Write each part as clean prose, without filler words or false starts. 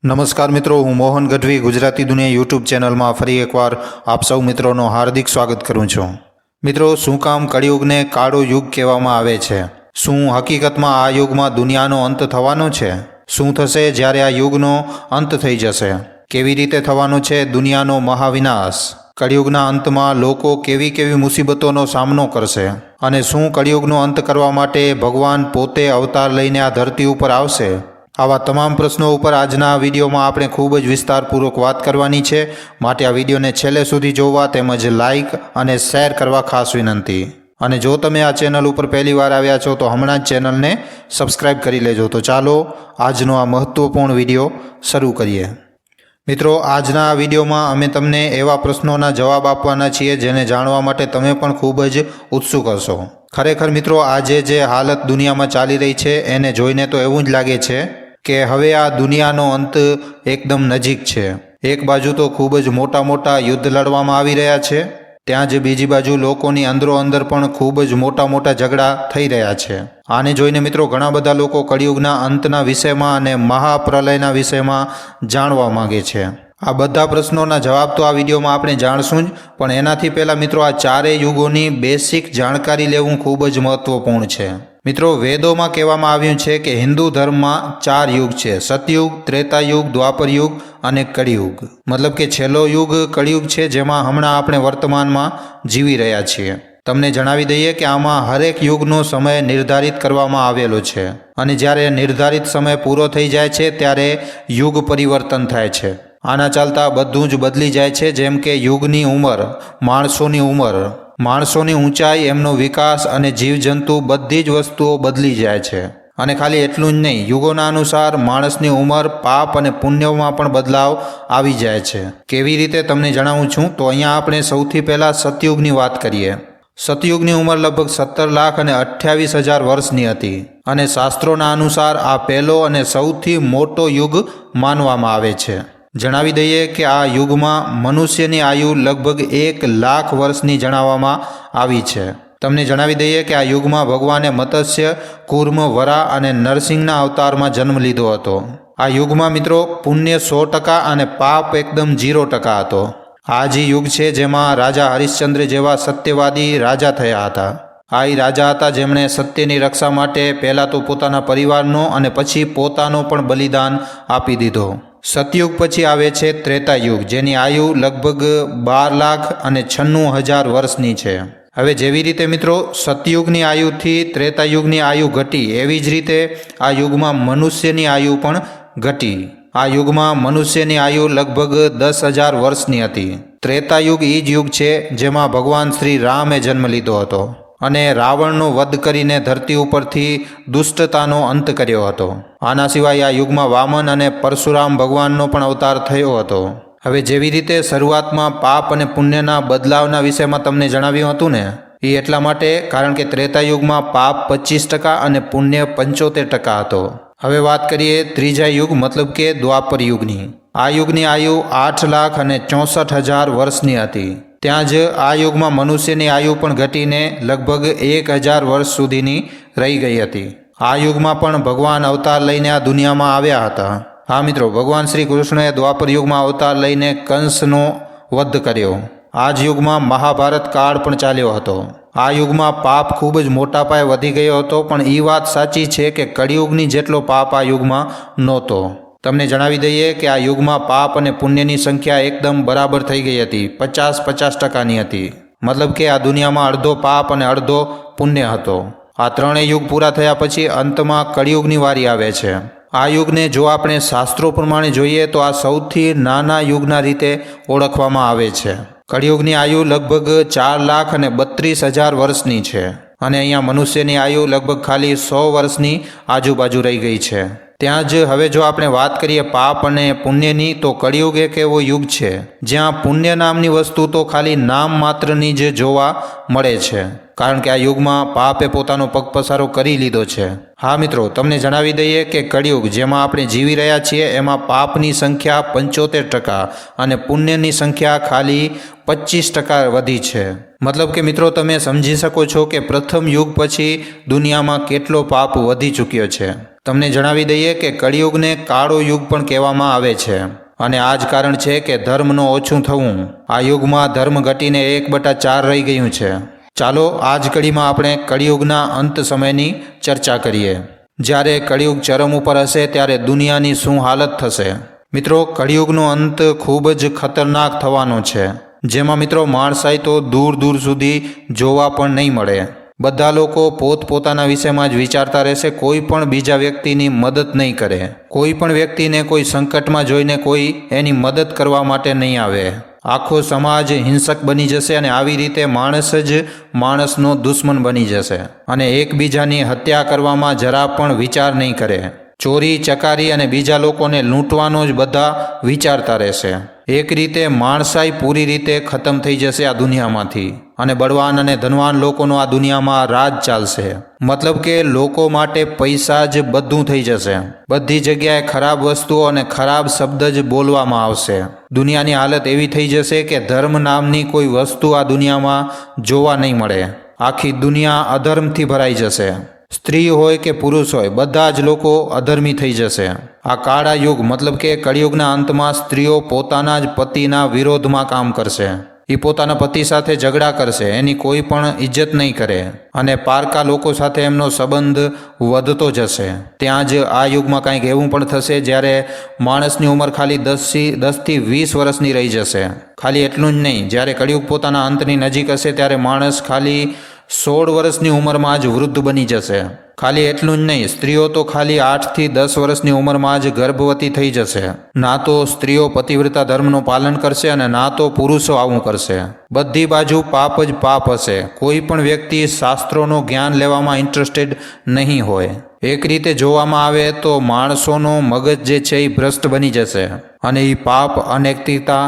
નમસ્કાર મિત્રો, હું મોહન ગઢવી ગુજરાતી દુનિયા યુટ્યુબ ચેનલમાં ફરી એકવાર આપ સૌ મિત્રોનો હાર્દિક સ્વાગત કરું છું। મિત્રો, શું કામ કળિયુગને કાળો યુગ કહેવામાં આવે છે? શું હકીકતમાં આ યુગમાં દુનિયાનો અંત થવાનો છે? શું થશે જ્યારે આ યુગનો અંત થઈ જશે? કેવી રીતે થવાનો છે દુનિયાનો મહાવિનાશ? કળિયુગના અંતમાં લોકો કેવી કેવી મુસીબતોનો સામનો કરશે? અને શું કળિયુગનો અંત કરવા માટે ભગવાન પોતે અવતાર લઈને આ ધરતી ઉપર આવશે? આવા તમામ પ્રશ્નો ઉપર આજના આ વિડીયોમાં આપણે ખૂબ જ વિસ્તારપૂર્વક વાત કરવાની છે, માટે આ વિડીયોને છેલ્લે સુધી જોવા તેમજ લાઇક અને શેર કરવા ખાસ વિનંતી। અને જો તમે આ ચેનલ ઉપર પહેલીવાર આવ્યા છો તો હમણાં જ ચેનલને સબસ્ક્રાઈબ કરી લેજો। તો ચાલો આજનો આ મહત્ત્વપૂર્ણ વિડીયો શરૂ કરીએ। મિત્રો, આજના આ વિડીયોમાં અમે તમને એવા પ્રશ્નોના જવાબ આપવાના છીએ જેને જાણવા માટે તમે પણ ખૂબ જ ઉત્સુક હશો। ખરેખર મિત્રો, આજે જે હાલત દુનિયામાં ચાલી રહી છે એને જોઈને તો એવું જ લાગે છે કે હવે આ દુનિયાનો અંત એકદમ નજીક છે। એક બાજુ તો ખૂબ જ મોટા મોટા યુદ્ધ લડવામાં આવી રહ્યા છે, ત્યાં જ બીજી બાજુ લોકોની અંદરો અંદર પણ ખૂબ જ મોટા મોટા ઝઘડા થઈ રહ્યા છે। આને જોઈને મિત્રો ઘણા બધા લોકો કળિયુગના અંતના વિષયમાં અને મહાપ્રલયના વિષયમાં જાણવા માગે છે। આ બધા પ્રશ્નોના જવાબ તો આ વિડીયોમાં આપણે જાણશું જ, પણ એનાથી પહેલાં મિત્રો આ ચારેય યુગોની બેસિક જાણકારી લેવું ખૂબ જ મહત્ત્વપૂર્ણ છે। મિત્રો, વેદોમાં કહેવામાં આવ્યું છે કે હિન્દુ ધર્મમાં 4 યુગ છે: સતયુગ, ત્રેતાયુગ, દ્વાપરયુગ અને કળિયુગ। મતલબ કે છેલ્લો યુગ કળિયુગ છે, જેમાં હમણાં આપણે વર્તમાનમાં જીવી રહ્યા છીએ। તમને જણાવી દઈએ કે આમાં હરેક યુગનો સમય નિર્ધારિત કરવામાં આવેલો છે, અને જ્યારે નિર્ધારિત સમય પૂરો થઈ જાય છે ત્યારે યુગ પરિવર્તન થાય છે। આના ચાલતા બધું જ બદલી જાય છે, જેમ કે યુગની ઉંમર, માણસોની ઉંમર, માણસોની ઊંચાઈ, એમનો વિકાસ અને જીવજંતુ બધી જ વસ્તુઓ બદલી જાય છે। અને ખાલી એટલું જ નહીં, યુગોના અનુસાર માણસની ઉંમર, પાપ અને પુણ્યમાં પણ બદલાવ આવી જાય છે। કેવી રીતે તમને જણાવું છું। તો અહીંયા આપણે સૌથી પહેલાં સતયુગની વાત કરીએ। સતયુગની ઉંમર લગભગ 17,28,000 વર્ષની હતી, અને શાસ્ત્રોના અનુસાર આ પહેલો અને સૌથી મોટો યુગ માનવામાં આવે છે। જણાવી દઈએ કે આ યુગમાં મનુષ્યની આયુ લગભગ 1 લાખ વર્ષની જણાવવામાં આવી છે। તમને જણાવી દઈએ કે આ યુગમાં ભગવાને મત્સ્ય, કૂર્મ, વરા અને નરસિંહના અવતારમાં જન્મ લીધો હતો। આ યુગમાં મિત્રો પુણ્ય 100% અને પાપ એકદમ 0% હતો। આ જ યુગ છે જેમાં રાજા હરિશ્ચંદ્ર જેવા સત્યવાદી રાજા થયા હતા। આ રાજા હતા જેમણે સત્યની રક્ષા માટે પહેલાં તો પોતાના પરિવારનો અને પછી પોતાનો પણ બલિદાન આપી દીધો। સતયુગ પછી આવે છે ત્રેતાયુગ, જેની આયુ લગભગ 12,96,000 વર્ષની છે। હવે જેવી રીતે મિત્રો સતયુગની આયુથી ત્રેતાયુગની આયુ ઘટી, એવી જ રીતે આ યુગમાં મનુષ્યની આયુ પણ ઘટી। આ યુગમાં મનુષ્યની આયુ લગભગ 10,000 વર્ષની હતી। ત્રેતાયુગ એ જ યુગ છે જેમાં ભગવાન શ્રી રામે જન્મ લીધો હતો અને રાવણનો વધ કરીને ધરતી ઉપરથી દુષ્ટતાનો અંત કર્યો હતો। આના સિવાય આ યુગમાં વામન અને પરશુરામ ભગવાનનો પણ અવતાર થયો હતો। હવે જેવી રીતે શરૂઆતમાં પાપ અને પુણ્યના બદલાવના વિષયમાં તમને જણાવ્યું હતું ને, એ એટલા માટે કારણ કે ત્રેતાયુગમાં પાપ 25% અને પુણ્ય 75% હતો। હવે વાત કરીએ ત્રીજા યુગ મતલબ કે દ્વાપર યુગની। આ યુગની આયુ 8,64,000 વર્ષની હતી। ત્યાં જ આ યુગમાં મનુષ્યની આયુ પણ ઘટીને લગભગ 1,000 વર્ષ સુધીની રહી ગઈ હતી। આ યુગમાં પણ ભગવાન અવતાર લઈને આ દુનિયામાં આવ્યા હતા। હા મિત્રો, ભગવાન શ્રી કૃષ્ણએ દ્વાપર યુગમાં અવતાર લઈને કંસનો વધ કર્યો। આ જ યુગમાં મહાભારત કાળ પણ ચાલ્યો હતો। આ યુગમાં પાપ ખૂબ જ મોટા પાયે વધી ગયો હતો, પણ એ વાત સાચી છે કે કળિયુગની જેટલો પાપ આ યુગમાં નહોતો। તમને જણાવી દઈએ કે આ યુગમાં પાપ અને પુણ્યની સંખ્યા એકદમ બરાબર થઈ ગઈ હતી, 50-50%ની હતી। મતલબ કે આ દુનિયામાં અડધો પાપ અને અડધો પુણ્ય હતો। આ ત્રણેય યુગ પૂરા થયા પછી અંતમાં કળિયુગની વારી આવે છે। આ યુગને જો આપણે શાસ્ત્રો પ્રમાણે જોઈએ તો આ સૌથી નાના યુગના રીતે ઓળખવામાં આવે છે। કળિયુગની આયુ લગભગ 4,32,000 વર્ષની છે, અને અહીંયા મનુષ્યની આયુ લગભગ ખાલી 100 વર્ષની આજુબાજુ રહી ગઈ છે। ત્યાં જ હવે જો આપણે વાત કરીએ પાપ અને પુણ્યની, તો કળિયુગ એક એવો યુગ છે જ્યાં પુણ્ય નામની વસ્તુ તો ખાલી નામ માત્રની જ જોવા મળે છે, કારણ કે આ યુગમાં પાપે પોતાનો પગપસારો કરી લીધો છે। હા મિત્રો, તમને જણાવી દઈએ કે કળિયુગ જેમાં આપણે જીવી રહ્યા છીએ એમાં પાપની સંખ્યા 75% અને પુણ્યની સંખ્યા ખાલી 25% વધી છે। મતલબ કે મિત્રો તમે સમજી શકો છો કે પ્રથમ યુગ પછી દુનિયામાં કેટલો પાપ વધી ચૂક્યો છે। તમને જણાવી દઈએ કે કળિયુગને કાળો યુગ પણ કહેવામાં આવે છે અને આ જ કારણ છે કે ધર્મનું ઓછું થવું. આ યુગમાં ધર્મ ઘટીને 1/4 રહી ગયું છે. ચાલો આ જ કડીમાં આપણે કળિયુગના અંત સમયની ચર્ચા કરીએ. જ્યારે કળિયુગ ચરમ ઉપર હશે ત્યારે દુનિયાની શું હાલત થશે? મિત્રો, કળિયુગનો અંત ખૂબ જ ખતરનાક થવાનો છે, જેમાં મિત્રો માણસાઈ તો દૂર દૂર સુધી જોવા પણ નહીં મળે. બધા લોકો પોતપોતાના વિષયમાં જ વિચારતા રહેશે. કોઈ પણ બીજા વ્યક્તિની મદદ નહીં કરે. કોઈ પણ વ્યક્તિને કોઈ સંકટમાં જોઈને કોઈ એની મદદ કરવા માટે નહીં આવે. આખો સમાજ હિંસક બની જશે અને આવી રીતે માણસ જ માણસનો દુશ્મન બની જશે અને એકબીજાની હત્યા કરવામાં જરા પણ વિચાર નહીં કરે. ચોરી ચકારી અને બીજા લોકોને લૂંટવાનો જ બધા વિચારતા રહેશે. એક રીતે માણસાઈ પૂરી રીતે ખતમ થઈ જશે આ દુનિયામાંથી અને બળવાન અને ધનવાન લોકોનો આ દુનિયામાં રાજ ચાલશે. મતલબ કે લોકો માટે પૈસા જ બધું થઈ જશે. બધી જગ્યાએ ખરાબ વસ્તુઓ અને ખરાબ શબ્દ જ બોલવામાં આવશે. દુનિયાની હાલત એવી થઈ જશે કે ધર્મ નામની કોઈ વસ્તુ આ દુનિયામાં જોવા નહીં મળે. આખી દુનિયા અધર્મથી ભરાઈ જશે. સ્ત્રી હોય કે પુરુષ હોય, બધા જ લોકો અધર્મી થઈ જશે. આ કાળા યુગ મતલબ કે કળિયુગના અંતમાં સ્ત્રીઓ પોતાના જ પતિના વિરોધમાં કામ કરશે. એ પોતાના પતિ સાથે ઝઘડા કરશે, એની કોઈ પણ ઇજ્જત નહીં કરે અને પારકા લોકો સાથે એમનો સંબંધ વધતો જશે. ત્યાં જ આ યુગમાં કંઈક એવું પણ થશે જ્યારે માણસની ઉંમર ખાલી 10 થી 20 વર્ષની રહી જશે. ખાલી એટલું જ નહીં, જ્યારે કળિયુગ પોતાના અંતની નજીક હશે ત્યારે માણસ ખાલી 16 વર્ષની ઉંમરમાં જ વૃદ્ધ બની જશે. ખાલી એટલું જ નહીં, સ્ત્રીઓ તો ખાલી 8 થી 10 વર્ષની ઉંમરમાં જ ગર્ભવતી થઈ જશે. ના તો સ્ત્રીઓ પતિવ્રતા ધર્મનું પાલન કરશે અને ના તો પુરુષો આવું કરશે. બધી બાજુ પાપ જ પાપ હશે. કોઈ પણ વ્યક્તિ શાસ્ત્રોનું જ્ઞાન લેવામાં ઇન્ટરેસ્ટેડ નહીં હોય. એક રીતે જોવામાં આવે તો માણસોનો મગજ જે છે એ ભ્રષ્ટ બની જશે અને એ પાપ, અનૈતિકતા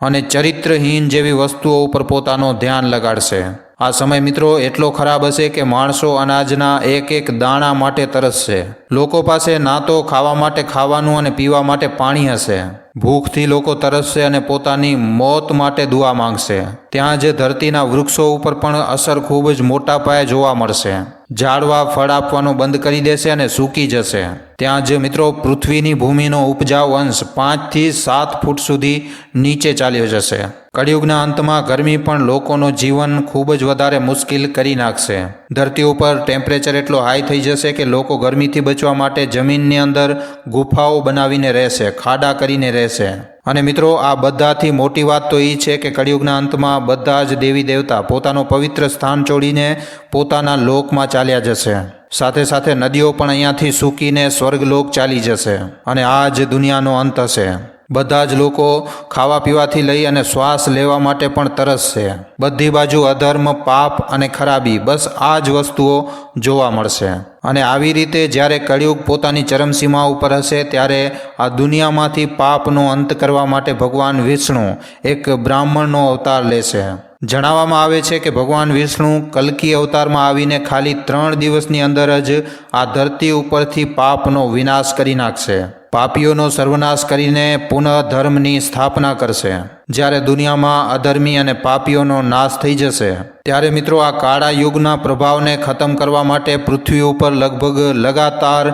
અને ચરિત્રહીન જેવી વસ્તુઓ ઉપર પોતાનું ધ્યાન લગાડશે. આ સમય મિત્રો એટલો ખરાબ હશે કે માણસો અનાજના એક એક દાણા માટે તરસશે. લોકો પાસે ના તો ખાવા માટે ખાવાનું અને પીવા માટે પાણી હશે. ભૂખથી લોકો તરસશે અને પોતાની મોત માટે દુઆ માંગશે. ત્યાં જ ધરતીના વૃક્ષો ઉપર પણ અસર ખૂબ જ મોટા પાયે જોવા મળશે. ઝાડવા ફળ આપવાનું બંધ કરી દેશે અને સૂકી જશે. ત્યાં જ મિત્રો પૃથ્વીની ભૂમિનો ઉપજાઉ અંશ 5 થી 7 ફૂટ સુધી નીચે ચાલ્યો જશે. કળિયુગના અંતમાં ગરમી પણ લોકોનું જીવન ખૂબ જ વધારે મુશ્કેલ કરી નાખશે. ધરતી ઉપર ટેમ્પરેચર એટલો હાઈ થઈ જશે કે લોકો ગરમીથી બચવા માટે જમીનની અંદર ગુફાઓ બનાવીને રહેશે, ખાડા કરીને રહેશે. અને મિત્રો, આ બધાથી મોટી વાત તો એ છે કે કળિયુગના અંતમાં બધા જ દેવી દેવતા પોતાનું પવિત્ર સ્થાન છોડીને પોતાના લોકમાં ચાલ્યા જશે. સાથે સાથે નદીઓ પણ અહીંયાથી સૂકીને સ્વર્ગલોક ચાલી જશે અને આ જ દુનિયાનો અંત હશે. બધા જ લોકો ખાવા પીવાથી લઈ અને શ્વાસ લેવા માટે પણ તરસશે. બધી બાજુ અધર્મ, પાપ અને ખરાબી, બસ આ જ વસ્તુઓ જોવા મળશે. અને આવી રીતે જ્યારે કળિયુગ પોતાની ચરમસીમા ઉપર હશે ત્યારે આ દુનિયામાંથી પાપનો અંત કરવા માટે ભગવાન વિષ્ણુ એક બ્રાહ્મણનો અવતાર લેશે. જણાવવામાં આવે છે કે ભગવાન વિષ્ણુ કલ્કી અવતારમાં આવીને ખાલી 3 દિવસની અંદર જ આ ધરતી ઉપરથી પાપનો વિનાશ કરી નાખશે. પાપીઓનો સર્વનાશ કરીને પુનઃ ધર્મની સ્થાપના કરશે. જ્યારે દુનિયામાં અધર્મી અને પાપીઓનો નાશ થઈ જશે ત્યારે મિત્રો આ કાળા યુગના પ્રભાવને ખતમ કરવા માટે પૃથ્વી ઉપર લગભગ લગાતાર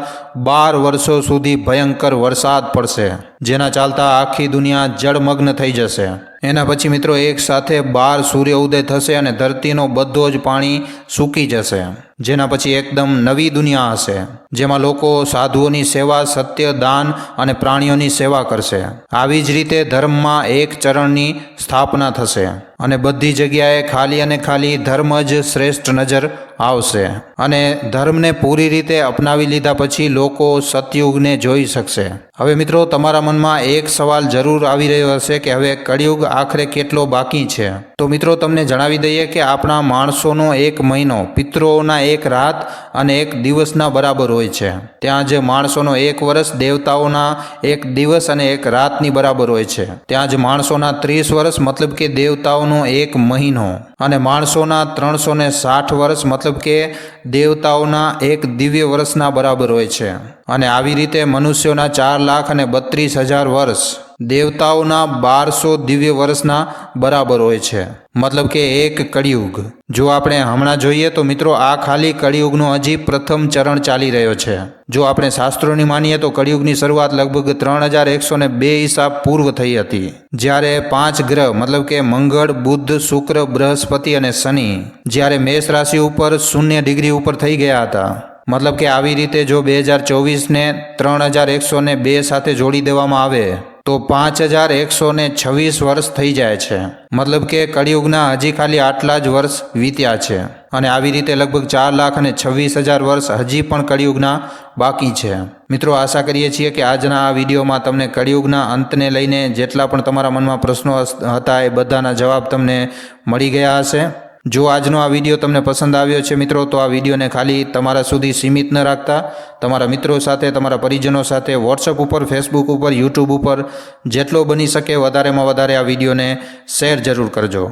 12 વર્ષો સુધી ભયંકર વરસાદ પડશે, જેના ચાલતા આખી દુનિયા જળમગ્ન થઈ જશે. એના પછી મિત્રો એક સાથે 12 સૂર્ય ઉદય થશે અને ધરતીનો બધો જ પાણી સૂકી જશે. જેના પછી એકદમ નવી દુનિયા હશે, જેમાં લોકો સાધુઓની સેવા, સત્ય, દાન અને પ્રાણીઓની સેવા કરશે. આવી જ રીતે ધર્મમાં એક ચરણની સ્થાપના થશે અને બધી જગ્યાએ ખાલી અને ખાલી ધર્મ જ શ્રેષ્ઠ નજર આવશે. અને ધર્મને પૂરી રીતે અપનાવી લીધા પછી લોકો સતયુગને જોઈ શકશે. હવે મિત્રો, તમારા મનમાં એક સવાલ જરૂર આવી રહ્યો હશે કે હવે કળિયુગ આખરે કેટલો બાકી છે? તો મિત્રો, તમને જણાવી દઈએ કે આપણા માણસોનો 1 મહિનો પિતૃઓના 1 રાત અને 1 દિવસના બરાબર હોય છે. ત્યાં જ માણસોનો 1 વર્ષ દેવતાઓના 1 દિવસ અને 1 રાતની બરાબર હોય છે. ત્યાં જ માણસોના 30 વર્ષ મતલબ કે દેવતાઓનો 1 મહિનો અને માણસોના 360 વર્ષ મતલબ કે દેવતાઓના 1 દિવ્ય વર્ષના બરાબર હોય છે. અને આવી રીતે મનુષ્યોના 4,32,000 વર્ષ દેવતાઓના 1200 દિવ્ય વર્ષના બરાબર હોય છે, મતલબ કે એક કળિયુગ. જો આપણે હમણાં જોઈએ તો મિત્રો આ ખાલી કળિયુગનો હજી પ્રથમ ચરણ ચાલી રહ્યો છે. જો આપણે શાસ્ત્રોની માનીએ તો કળિયુગની શરૂઆત લગભગ 3102 ઈસા પૂર્વ થઈ હતી, જ્યારે 5 ગ્રહ મતલબ કે મંગળ, બુધ, શુક્ર, બૃહસ્પતિ અને શનિ જ્યારે મેષ રાશિ ઉપર 0 ડિગ્રી ઉપર થઈ ગયા હતા. મતલબ કે આવી રીતે જો 2024ને 3102 સાથે જોડી દેવામાં આવે તો 5126 વર્ષ થઈ જાય છે. મતલબ કે કળિયુગના હજી ખાલી આટલા જ વર્ષ વીત્યા છે અને આવી રીતે લગભગ 4,26,000 વર્ષ હજી પણ કળિયુગના બાકી છે. મિત્રો આશા કરીએ છીએ કે આજના આ વિડીયોમાં તમને કળિયુગના અંતને લઈને જેટલા પણ તમારા મનમાં પ્રશ્નો હતા એ બધાના જવાબ તમને મળી ગયા હશે. જો આજનો આ વિડીયો તમને પસંદ આવ્યો છે મિત્રો તો આ વિડીયોને ખાલી તમારા સુધી સીમિત ન રાખતા તમારા મિત્રો સાથે, તમારા પરિજનો સાથે વોટ્સઅપ ઉપર, ફેસબુક ઉપર, યુટ્યુબ ઉપર જેટલો બની શકે વધારેમાં વધારે આ વિડીયોને શેર જરૂર કરજો.